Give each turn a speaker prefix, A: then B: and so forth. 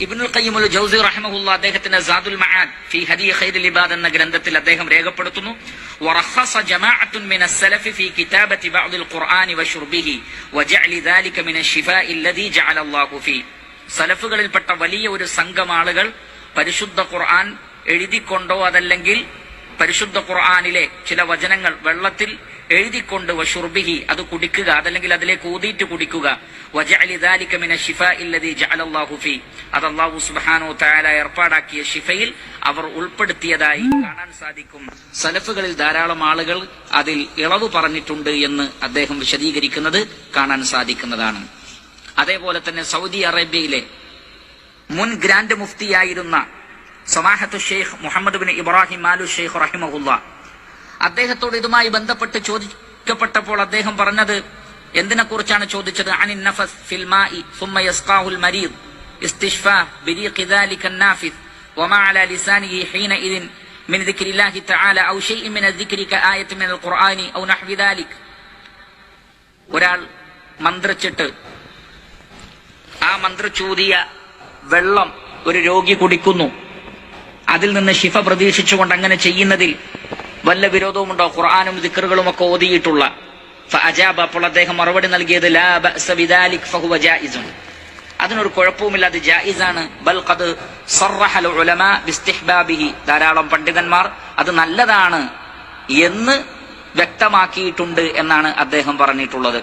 A: ഇബ്നുൽ ഖയ്യിമുൽ ജൗസി റഹിമഹുല്ലാ അദ്ദേഹത്തിന്റെ സാദുൽ മആദ് ഫീ ഹദീ ഖൈറുൽ ഇബാദ് എന്ന ഗ്രന്ഥത്തിൽ അദ്ദേഹം രേഖപ്പെടുത്തുന്നു, വറഖസ ജമാഅത്തുൻ മിനസ് സലഫി ഫീ കിതാബത്തി ബഅദിൽ ഖുർആനി വശുർബിഹി വജഅലി ദാലിക മിനശ് ശിഫാഇ അല്ലദീ ജഅല അല്ലാഹു ഫീ. സലഫുകളിൽപ്പെട്ട വലിയ ഒരു സംഘം ആളുകൾ പരിശുദ്ധ ഖുർആൻ എഴുതിക്കൊണ്ടോ അതല്ലെങ്കിൽ പരിശുദ്ധ ഖുർആനിലെ ചില വചനങ്ങൾ വെള്ളത്തിൽ എഴുതിക്കൊണ്ട് വശുർബിഹി അത് കുടിക്കുക, അതല്ലെങ്കിൽ അതിലേക്ക് ഊതിയിട്ട് കുടിക്കുക, വജഅലി ദാലിക മിനശ് ശിഫാഇ അല്ലദീ ജഅല അല്ലാഹു ഫീ, അത് അല്ലാഹു സുബ്ഹാനഹു തആല ഏർപ്പാടാക്കിയ ശിഫയിൽ അവർ ഉൾപ്പെടുത്തിയതായി കാണാൻ സാധിക്കും. സലഫുകളിൽ ധാരാളം ആളുകൾ അതിൽ ഇളവ് പറഞ്ഞിട്ടുണ്ട് എന്ന് അദ്ദേഹം വിശദീകരിക്കുന്നത് കാണാൻ സാധിക്കുന്നതാണ്. അതേപോലെ തന്നെ സൗദി അറേബ്യയിലെ മുൻ grand മുഫ്തിയായിരുന്ന സമാഹത്തു Sheikh Muhammad bin Ibrahim aloo Sheikh റഹിമഹുല്ലാ, അദ്ദേഹത്തോട് ഇതുമായി ബന്ധപ്പെട്ട് ചോദിക്കപ്പെട്ടപ്പോൾ അദ്ദേഹം പറഞ്ഞത് എന്തിനെ കുറിച്ചാണ് ചോദിച്ചത്? അനിൻ നഫസ് ഫിൽ മാഇ സുമ്മ യസ്ഖാഹുൽ മരീദ് ഇസ്തിശ്ഫാ ബിരീഖി ദാലിക നാഫിസ് വമാ അലാ ലിസാനിഹി ഹീനഇദിൻ മിൻ ദിക്രില്ലാഹി തആല ഔ ഷൈഇൻ മിൻ അദ്ദിക്രി കആയത്തിൻ മിനൽ ഖുർആനി ഔ നഹ്വി ദാലിക്. ഒരാൾ മന്ത്രിച്ചിട്ട് ആ മന്ത്രിച്ചൂതിയ വെള്ളം ഒരു രോഗി കുടിക്കുന്നു, അതിൽ നിന്ന് ശിഫ പ്രതീക്ഷിച്ചുകൊണ്ട് അങ്ങനെ ചെയ്യുന്നതിൽ വല്ല വിരോധവുമുണ്ടോ? ഖുർആനും ദിക്റുകളും ഒക്കെ ഓതിയിട്ടുള്ള ഫഅജാബ, അപ്പോൾ അദ്ദേഹം മറുപടി നൽകിയത് ലാ ബഅസ ബിദാലിക് ഫഹുവ ജായിസുൻ, അതിനൊരു കുഴപ്പവുമില്ല, അത് ജായിസാണ്. ബൽ ഖദ് സറഹൽ ഉലമാ ബിസ്തിഹ്ബാബിഹി, ധാരാളം പണ്ഡിതന്മാർ അത് നല്ലതാണ് എന്ന് വ്യക്തമാക്കിയിട്ടുണ്ട് എന്നാണ് അദ്ദേഹം പറഞ്ഞിട്ടുള്ളത്.